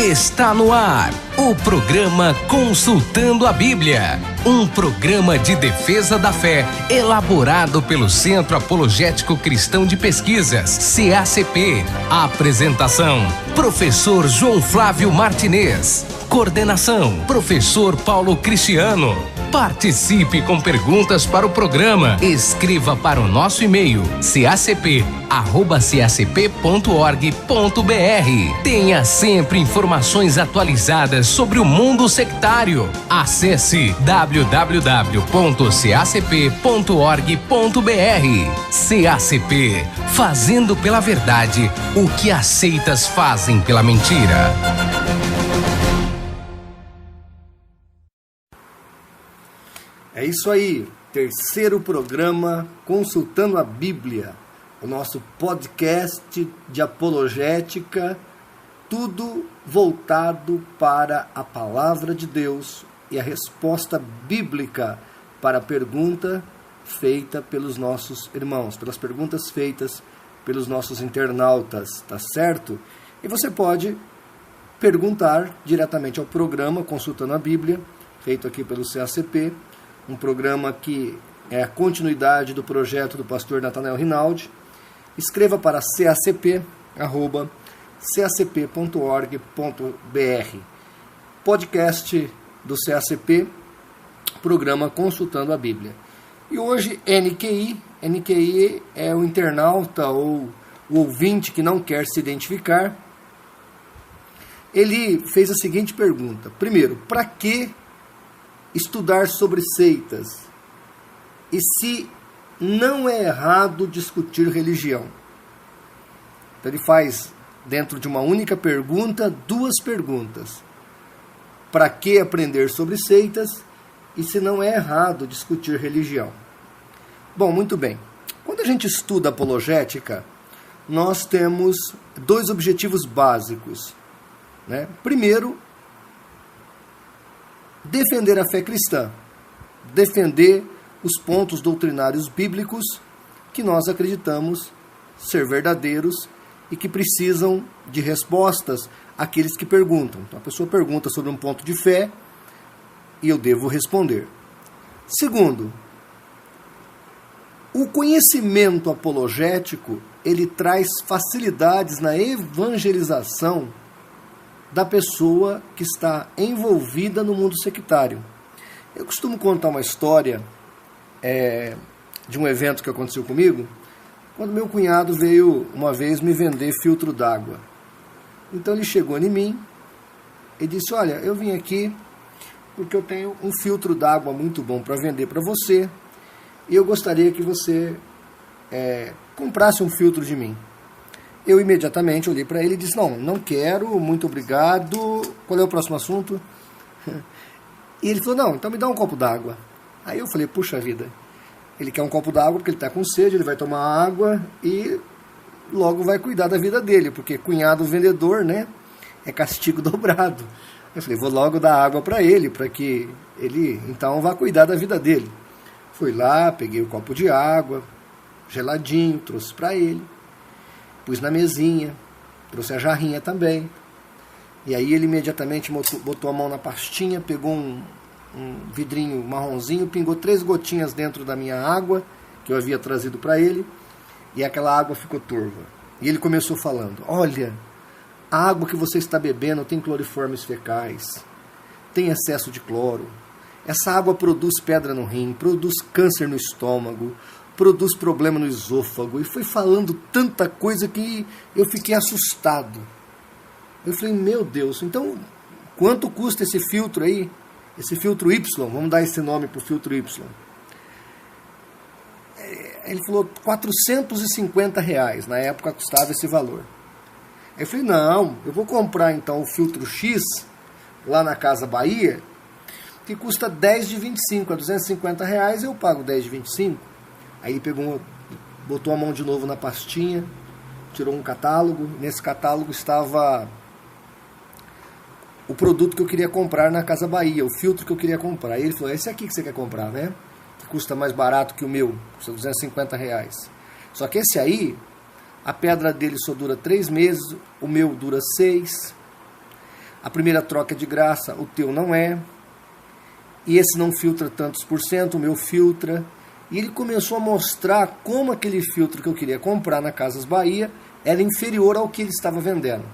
Está no ar o programa Consultando a Bíblia, um programa de defesa da fé elaborado pelo Centro Apologético Cristão de Pesquisas, CACP. A apresentação: Professor João Flávio Martinez. Coordenação: Professor Paulo Cristiano. Participe com perguntas para o programa. Escreva para o nosso e-mail cacp@cacp.org.br. Tenha sempre informações atualizadas sobre o mundo sectário. Acesse www.cacp.org.br. CACP, fazendo pela verdade o que as seitas fazem pela mentira. É isso aí, terceiro programa Consultando a Bíblia, o nosso podcast de apologética, tudo voltado para a palavra de Deus e a resposta bíblica para a pergunta feita pelos nossos irmãos, pelas perguntas feitas pelos nossos internautas, tá certo? E você pode perguntar diretamente ao programa Consultando a Bíblia, feito aqui pelo CACP, um programa que é a continuidade do projeto do pastor Nathanael Rinaldi. Escreva para cacp@cacp.org.br. Podcast do CACP, programa Consultando a Bíblia. E hoje, NQI é o internauta ou o ouvinte que não quer se identificar. Ele fez a seguinte pergunta: primeiro, para que estudar sobre seitas? E se não é errado discutir religião? Então ele faz, dentro de uma única pergunta, duas perguntas. Para que aprender sobre seitas? E se não é errado discutir religião? Bom, muito bem. Quando a gente estuda apologética, nós temos dois objetivos básicos, né? Primeiro, defender a fé cristã, defender os pontos doutrinários bíblicos que nós acreditamos ser verdadeiros e que precisam de respostas àqueles que perguntam. Então, a pessoa pergunta sobre um ponto de fé e eu devo responder. Segundo, o conhecimento apologético, ele traz facilidades na evangelização da pessoa que está envolvida no mundo sectário. Eu costumo contar uma história de um evento que aconteceu comigo, quando meu cunhado veio uma vez me vender filtro d'água. Então ele chegou em mim e disse: olha, eu vim aqui porque eu tenho um filtro d'água muito bom para vender para você e eu gostaria que você comprasse um filtro de mim. Eu imediatamente olhei para ele e disse: não quero, muito obrigado, qual é o próximo assunto? E ele falou: não, então me dá um copo d'água. Aí eu falei: puxa vida, ele quer um copo d'água porque ele está com sede, ele vai tomar água e logo vai cuidar da vida dele, porque cunhado vendedor, né, é castigo dobrado. Eu falei: vou logo dar água para ele, para que ele então vá cuidar da vida dele. Fui lá, peguei o copo de água, geladinho, trouxe para ele. Pus na mesinha, trouxe a jarrinha também. E aí ele imediatamente botou a mão na pastinha, pegou um vidrinho marronzinho, pingou 3 gotinhas dentro da minha água, que eu havia trazido para ele, e aquela água ficou turva. E ele começou falando: olha, a água que você está bebendo tem cloriformes fecais, tem excesso de cloro, essa água produz pedra no rim, produz câncer no estômago, produz problema no esôfago, e foi falando tanta coisa que eu fiquei assustado. Eu falei: meu Deus, então quanto custa esse filtro aí? Esse filtro Y, vamos dar esse nome para o filtro Y. Ele falou R$450, na época custava esse valor. Aí eu falei: não, eu vou comprar então o filtro X, lá na Casa Bahia, que custa 10 de 25, a R$250, eu pago 10 de 25. Aí ele pegou, botou a mão de novo na pastinha, tirou um catálogo. Nesse catálogo estava o produto que eu queria comprar na Casa Bahia, o filtro que eu queria comprar. Aí ele falou: esse aqui que você quer comprar, né? Que custa mais barato que o meu, custa R$250. Só que esse aí, a pedra dele só dura 3 meses, o meu dura 6. a primeira troca é de graça, o teu não é. E esse não filtra tantos por cento, o meu filtra. E ele começou a mostrar como aquele filtro que eu queria comprar na Casas Bahia era inferior ao que ele estava vendendo.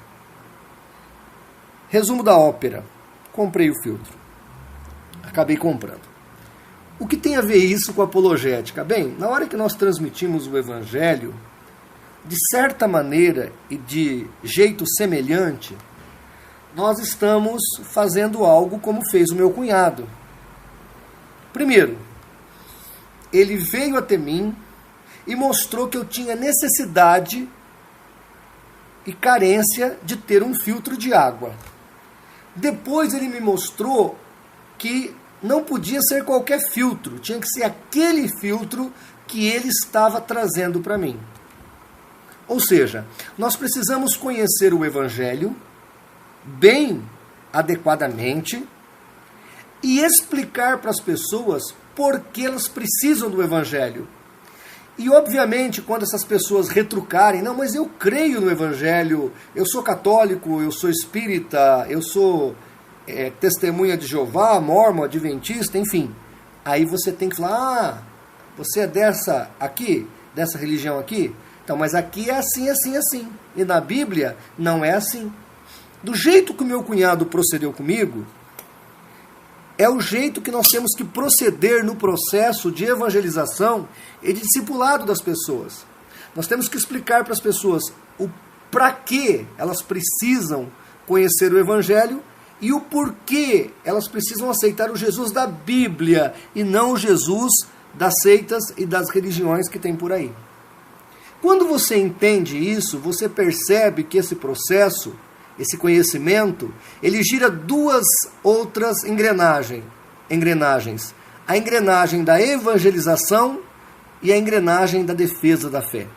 Resumo da ópera. Comprei o filtro. Acabei comprando. O que tem a ver isso com apologética? Bem, na hora que nós transmitimos o Evangelho, de certa maneira e de jeito semelhante, nós estamos fazendo algo como fez o meu cunhado. Primeiro, ele veio até mim e mostrou que eu tinha necessidade e carência de ter um filtro de água. Depois ele me mostrou que não podia ser qualquer filtro, tinha que ser aquele filtro que ele estava trazendo para mim. Ou seja, nós precisamos conhecer o Evangelho bem adequadamente e explicar para as pessoas por que elas precisam do Evangelho. E, obviamente, quando essas pessoas retrucarem, não, mas eu creio no Evangelho, eu sou católico, eu sou espírita, eu sou testemunha de Jeová, mórmon, adventista, enfim. Aí você tem que falar, você é dessa religião aqui? Então, mas aqui é assim, assim, assim. E na Bíblia não é assim. Do jeito que o meu cunhado procedeu comigo, é o jeito que nós temos que proceder no processo de evangelização e de discipulado das pessoas. Nós temos que explicar para as pessoas o para que elas precisam conhecer o Evangelho e o porquê elas precisam aceitar o Jesus da Bíblia e não o Jesus das seitas e das religiões que tem por aí. Quando você entende isso, você percebe que esse processo, esse conhecimento, ele gira duas outras engrenagens. A engrenagem da evangelização e a engrenagem da defesa da fé.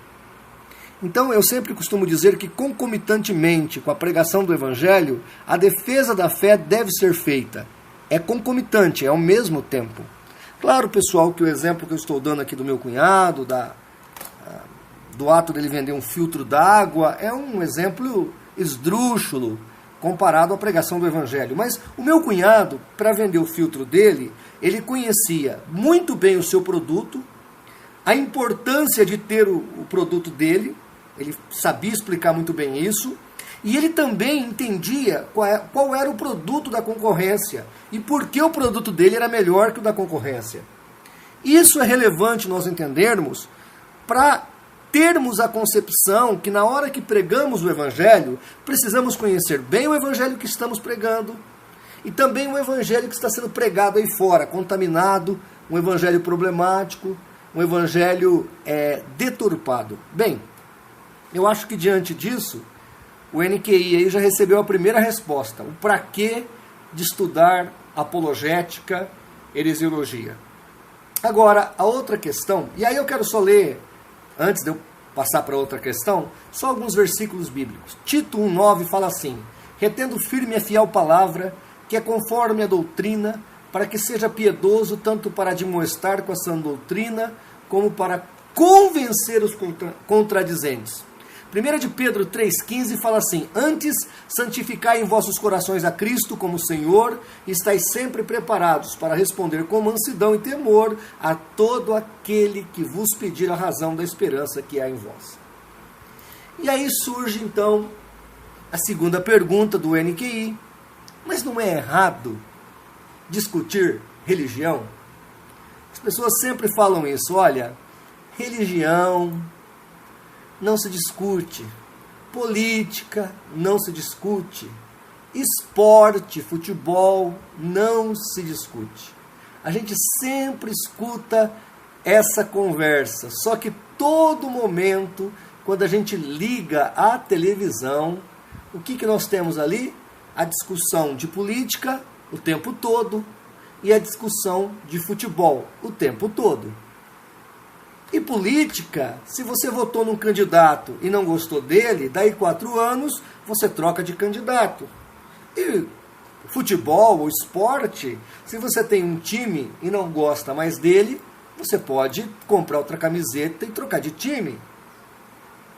Então, eu sempre costumo dizer que, concomitantemente com a pregação do Evangelho, a defesa da fé deve ser feita. É concomitante, é ao mesmo tempo. Claro, pessoal, que o exemplo que eu estou dando aqui do meu cunhado, do ato dele vender um filtro d'água, é um exemplo esdrúxulo comparado à pregação do Evangelho. Mas o meu cunhado, para vender o filtro dele, ele conhecia muito bem o seu produto, a importância de ter o produto dele, ele sabia explicar muito bem isso, e ele também entendia qual era o produto da concorrência e por que o produto dele era melhor que o da concorrência. Isso é relevante nós entendermos para termos a concepção que na hora que pregamos o Evangelho, precisamos conhecer bem o Evangelho que estamos pregando e também o Evangelho que está sendo pregado aí fora, contaminado, um Evangelho problemático, um Evangelho deturpado. Bem, eu acho que diante disso, o NQI aí já recebeu a primeira resposta, o para quê de estudar apologética, heresiologia. Agora, a outra questão, e aí eu quero só ler, antes de eu passar para outra questão, só alguns versículos bíblicos. Tito 1,9 fala assim: retendo firme a fiel palavra, que é conforme a doutrina, para que seja piedoso tanto para admoestar com a sã doutrina, como para convencer os contradizentes. 1 de Pedro 3,15 fala assim: antes santificai em vossos corações a Cristo como Senhor, e estáis sempre preparados para responder com mansidão e temor a todo aquele que vos pedir a razão da esperança que há em vós. E aí surge então a segunda pergunta do NQI: mas não é errado discutir religião? As pessoas sempre falam isso, olha, religião não se discute, política não se discute, esporte, futebol não se discute. A gente sempre escuta essa conversa, só que todo momento, quando a gente liga a televisão, o que nós temos ali? A discussão de política o tempo todo e a discussão de futebol o tempo todo. E política, se você votou num candidato e não gostou dele, daí 4 anos você troca de candidato. E futebol ou esporte, se você tem um time e não gosta mais dele, você pode comprar outra camiseta e trocar de time.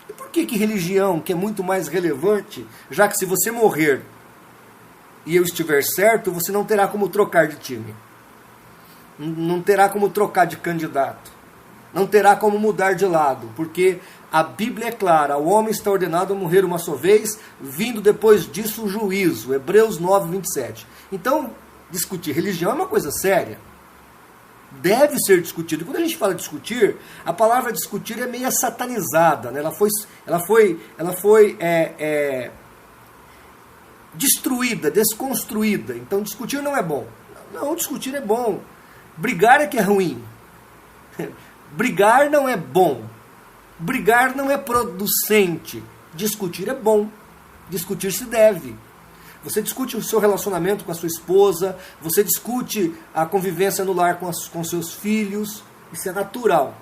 E por que religião, que é muito mais relevante, já que se você morrer e eu estiver certo, você não terá como trocar de time. Não terá como trocar de candidato. Não terá como mudar de lado, porque a Bíblia é clara, o homem está ordenado a morrer uma só vez, vindo depois disso o juízo, Hebreus 9, 27. Então, discutir religião é uma coisa séria. Deve ser discutido. Quando a gente fala discutir, a palavra discutir é meio satanizada, né? Ela foi destruída, desconstruída. Então discutir não é bom. Não, discutir é bom. Brigar é que é ruim. Brigar não é bom. Brigar não é producente. Discutir é bom. Discutir se deve. Você discute o seu relacionamento com a sua esposa, você discute a convivência no lar com seus filhos, isso é natural.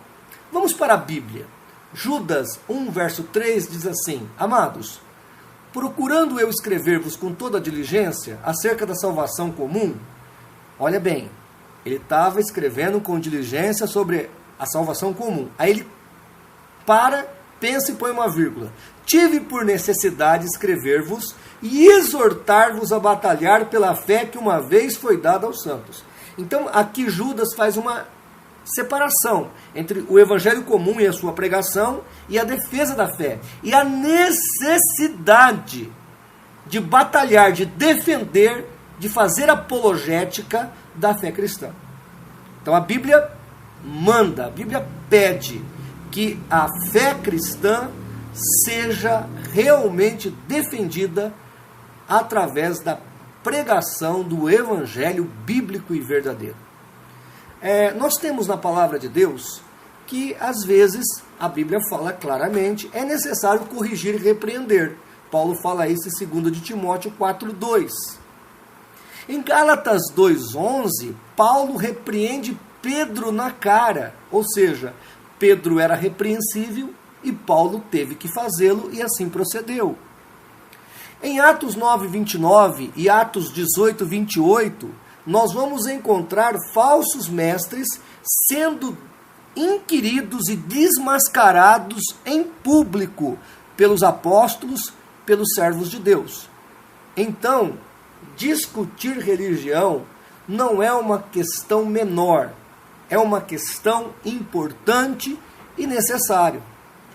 Vamos para a Bíblia. Judas 1, verso 3 diz assim: Amados, procurando eu escrever-vos com toda a diligência acerca da salvação comum, olha bem, ele estava escrevendo com diligência sobre a salvação comum. Aí ele pensa e põe uma vírgula. Tive por necessidade escrever-vos e exortar-vos a batalhar pela fé que uma vez foi dada aos santos. Então, aqui Judas faz uma separação entre o evangelho comum e a sua pregação e a defesa da fé. E a necessidade de batalhar, de defender, de fazer apologética da fé cristã. Então, a Bíblia manda, a Bíblia pede que a fé cristã seja realmente defendida através da pregação do evangelho bíblico e verdadeiro. Nós temos na palavra de Deus que, às vezes, a Bíblia fala claramente, é necessário corrigir e repreender. Paulo fala isso em 2 de Timóteo 4:2. Em Gálatas 2:11, Paulo repreende Pedro na cara, ou seja, Pedro era repreensível e Paulo teve que fazê-lo e assim procedeu. Em Atos 9:29 e Atos 18:28, nós vamos encontrar falsos mestres sendo inquiridos e desmascarados em público pelos apóstolos, pelos servos de Deus. Então, discutir religião não é uma questão menor, é uma questão importante e necessária.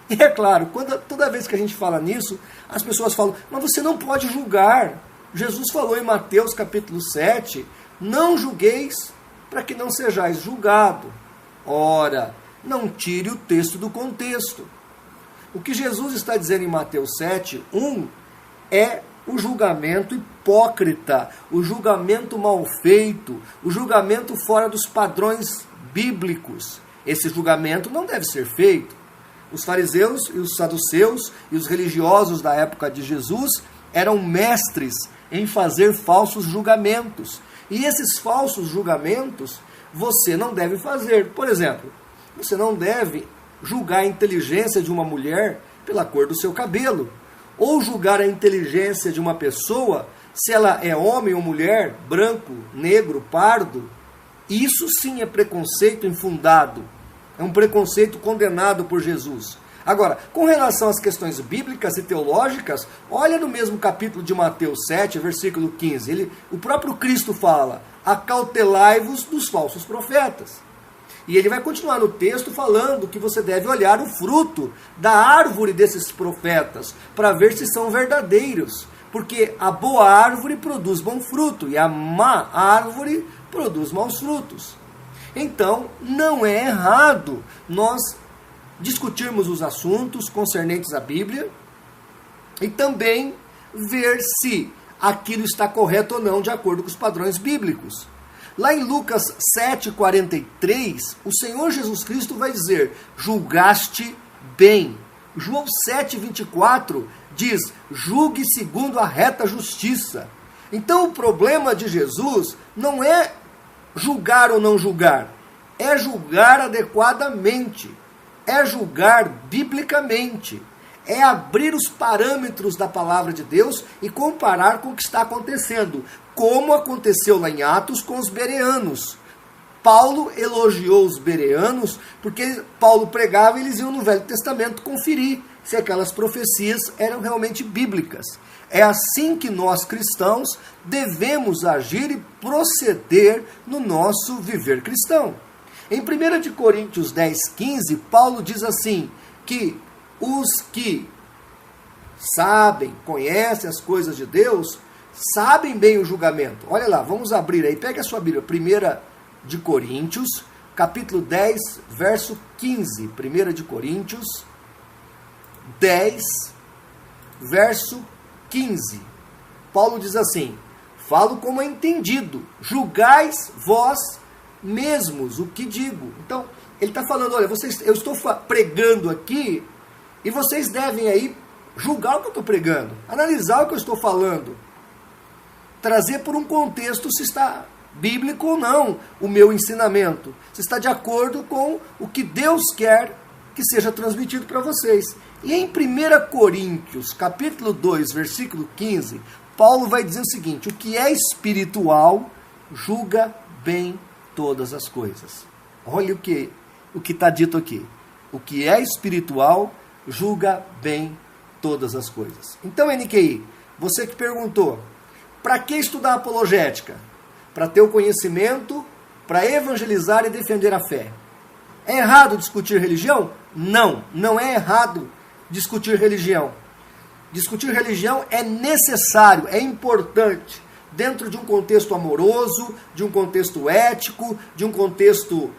E é claro, toda vez que a gente fala nisso, as pessoas falam, mas você não pode julgar. Jesus falou em Mateus capítulo 7, não julgueis para que não sejais julgado. Ora, não tire o texto do contexto. O que Jesus está dizendo em Mateus 7:1 é o julgamento hipócrita, o julgamento mal feito, o julgamento fora dos padrões bíblicos. Esse julgamento não deve ser feito. Os fariseus e os saduceus e os religiosos da época de Jesus eram mestres em fazer falsos julgamentos. E esses falsos julgamentos você não deve fazer. Por exemplo, você não deve julgar a inteligência de uma mulher pela cor do seu cabelo, ou julgar a inteligência de uma pessoa se ela é homem ou mulher, branco, negro, pardo. Isso sim é preconceito infundado. É um preconceito condenado por Jesus. Agora, com relação às questões bíblicas e teológicas, olha no mesmo capítulo de Mateus 7, versículo 15. O próprio Cristo fala, acautelai-vos dos falsos profetas. E ele vai continuar no texto falando que você deve olhar o fruto da árvore desses profetas, para ver se são verdadeiros. Porque a boa árvore produz bom fruto, e a má árvore produz maus frutos. Então, não é errado nós discutirmos os assuntos concernentes à Bíblia e também ver se aquilo está correto ou não de acordo com os padrões bíblicos. Lá em Lucas 7,43, o Senhor Jesus Cristo vai dizer, julgaste bem. João 7,24 diz, julgue segundo a reta justiça. Então o problema de Jesus não é julgar ou não julgar, é julgar adequadamente, é julgar biblicamente, é abrir os parâmetros da palavra de Deus e comparar com o que está acontecendo, como aconteceu lá em Atos com os bereanos. Paulo elogiou os bereanos porque Paulo pregava e eles iam no Velho Testamento conferir. se aquelas profecias eram realmente bíblicas. É assim que nós cristãos devemos agir e proceder no nosso viver cristão. Em 1 Coríntios 10:15, Paulo diz assim, que os que sabem, conhecem as coisas de Deus, sabem bem o julgamento. Olha lá, vamos abrir aí, pega a sua Bíblia, 1 Coríntios, capítulo 10, verso 15. 1 Coríntios 10, verso 15. Paulo diz assim, falo como é entendido, julgais vós mesmos o que digo. Então, ele está falando, olha, eu estou pregando aqui, e vocês devem aí julgar o que eu estou pregando, analisar o que eu estou falando, trazer por um contexto se está bíblico ou não o meu ensinamento, se está de acordo com o que Deus quer que seja transmitido para vocês. E em 1 Coríntios, capítulo 2, versículo 15, Paulo vai dizer o seguinte, o que é espiritual julga bem todas as coisas. Olha o que está dito aqui. O que é espiritual julga bem todas as coisas. Então, NQI, você que perguntou, para que estudar apologética? Para ter o conhecimento, para evangelizar e defender a fé. É errado discutir religião? Não, não é errado discutir religião. Discutir religião é necessário, é importante, dentro de um contexto amoroso, de um contexto ético, de um contexto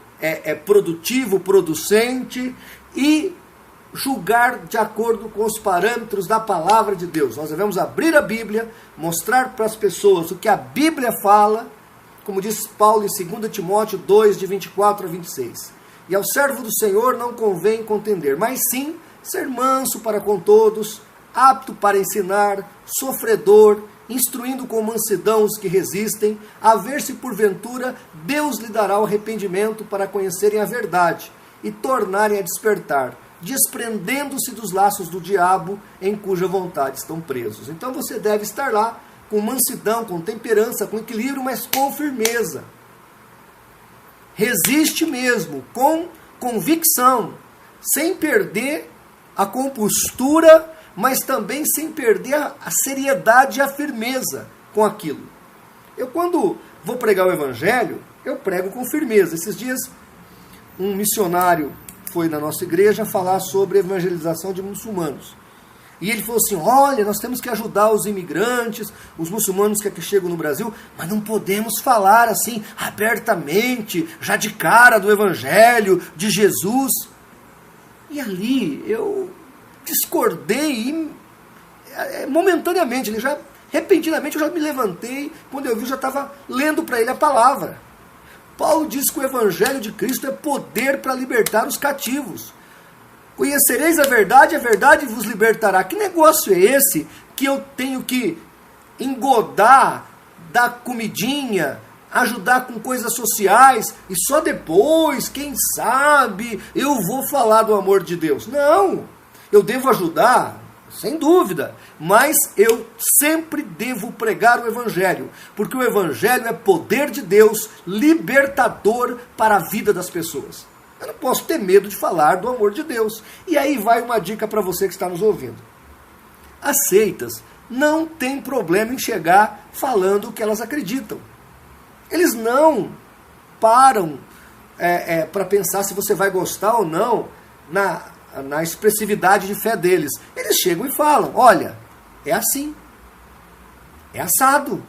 produtivo, producente, e julgar de acordo com os parâmetros da palavra de Deus. Nós devemos abrir a Bíblia, mostrar para as pessoas o que a Bíblia fala, como diz Paulo em 2 Timóteo 2, de 24 a 26. E ao servo do Senhor não convém contender, mas sim ser manso para com todos, apto para ensinar, sofredor, instruindo com mansidão os que resistem, a ver se porventura Deus lhe dará o arrependimento para conhecerem a verdade e tornarem a despertar, desprendendo-se dos laços do diabo em cuja vontade estão presos. Então você deve estar lá com mansidão, com temperança, com equilíbrio, mas com firmeza. Resiste mesmo, com convicção, sem perder a compostura, mas também sem perder a seriedade e a firmeza com aquilo. Eu, quando vou pregar o Evangelho, eu prego com firmeza. Esses dias, um missionário foi na nossa igreja falar sobre evangelização de muçulmanos. E ele falou assim, olha, nós temos que ajudar os imigrantes, os muçulmanos que aqui chegam no Brasil, mas não podemos falar assim, abertamente, já de cara do Evangelho, de Jesus. E ali eu discordei momentaneamente, repentinamente eu já me levantei, quando eu vi, eu já estava lendo para ele a palavra. Paulo diz que o Evangelho de Cristo é poder para libertar os cativos. Conhecereis a verdade vos libertará. Que negócio é esse que eu tenho que engodar, dar comidinha, ajudar com coisas sociais e só depois, quem sabe, eu vou falar do amor de Deus? Não, eu devo ajudar, sem dúvida, mas eu sempre devo pregar o Evangelho, porque o Evangelho é poder de Deus, libertador para a vida das pessoas. Eu não posso ter medo de falar do amor de Deus. E aí vai uma dica para você que está nos ouvindo. As seitas não têm problema em chegar falando o que elas acreditam. Eles não param para pensar se você vai gostar ou não na expressividade de fé deles. Eles chegam e falam, olha, é assim, é assado,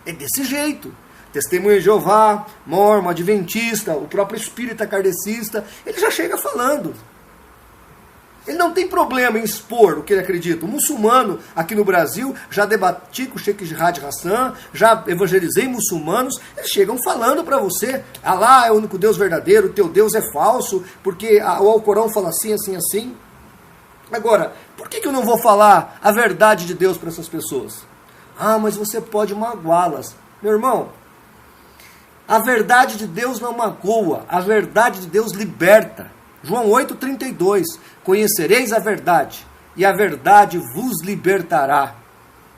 é desse jeito. Testemunha de Jeová, Mórmon, Adventista, o próprio espírita kardecista, ele já chega falando. Ele não tem problema em expor o que ele acredita. O muçulmano aqui no Brasil, já debati com o Sheikh Jihad Hassan, já evangelizei muçulmanos, eles chegam falando para você, Alá é o único Deus verdadeiro, o teu Deus é falso, porque o Alcorão fala assim, assim, assim. Agora, por que eu não vou falar a verdade de Deus para essas pessoas? Ah, mas você pode magoá-las. Meu irmão, a verdade de Deus não magoa, a verdade de Deus liberta. João 8,32, conhecereis a verdade, e a verdade vos libertará.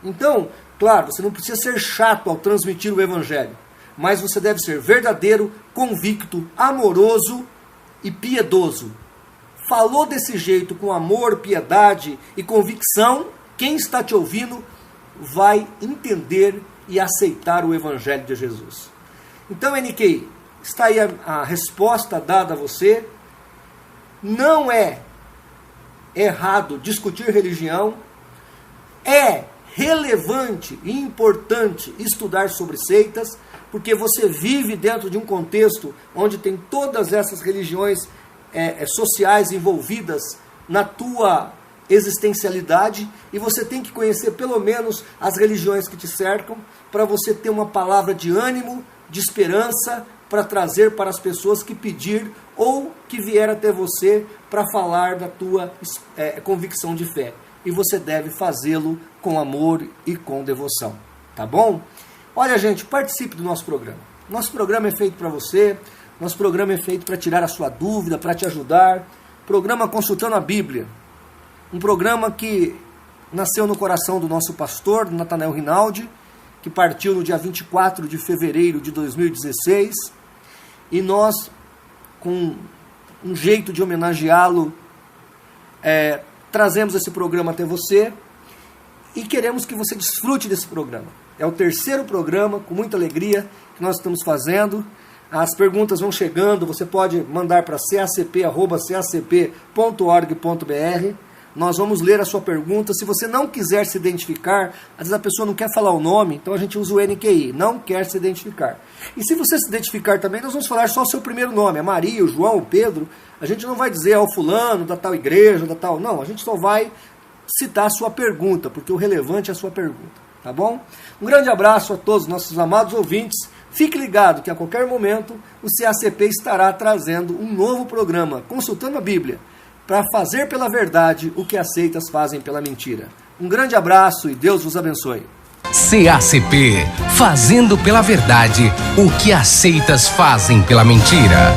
Então, claro, você não precisa ser chato ao transmitir o Evangelho, mas você deve ser verdadeiro, convicto, amoroso e piedoso. falou desse jeito, com amor, piedade e convicção, quem está te ouvindo vai entender e aceitar o Evangelho de Jesus. Então, NK, está aí a resposta dada a você. Não é errado discutir religião, é relevante e importante estudar sobre seitas, porque você vive dentro de um contexto onde tem todas essas religiões sociais envolvidas na tua existencialidade, e você tem que conhecer pelo menos as religiões que te cercam, para você ter uma palavra de ânimo, de esperança, para trazer para as pessoas que pedir ou que vier até você para falar da tua convicção de fé. E você deve fazê-lo com amor e com devoção, tá bom? Olha, gente, participe do nosso programa. Nosso programa é feito para você, nosso programa é feito para tirar a sua dúvida, para te ajudar. Programa Consultando a Bíblia. Um programa que nasceu no coração do nosso pastor, Natanael Rinaldi, que partiu no dia 24 de fevereiro de 2016. E nós, com um jeito de homenageá-lo, trazemos esse programa até você e queremos que você desfrute desse programa. É o terceiro programa, com muita alegria, que nós estamos fazendo. As perguntas vão chegando, você pode mandar para cacp@cacp.org.br. Nós vamos ler a sua pergunta. Se você não quiser se identificar, às vezes a pessoa não quer falar o nome, então a gente usa o NQI, não quer se identificar. E se você se identificar também, nós vamos falar só o seu primeiro nome, a Maria, o João, o Pedro. A gente não vai dizer ao fulano, da tal igreja, da tal... Não, a gente só vai citar a sua pergunta, porque o relevante é a sua pergunta, tá bom? Um grande abraço a todos os nossos amados ouvintes. Fique ligado que a qualquer momento o CACP estará trazendo um novo programa, Consultando a Bíblia, para fazer pela verdade o que as seitas fazem pela mentira. Um grande abraço e Deus vos abençoe. CACP, fazendo pela verdade o que as seitas fazem pela mentira.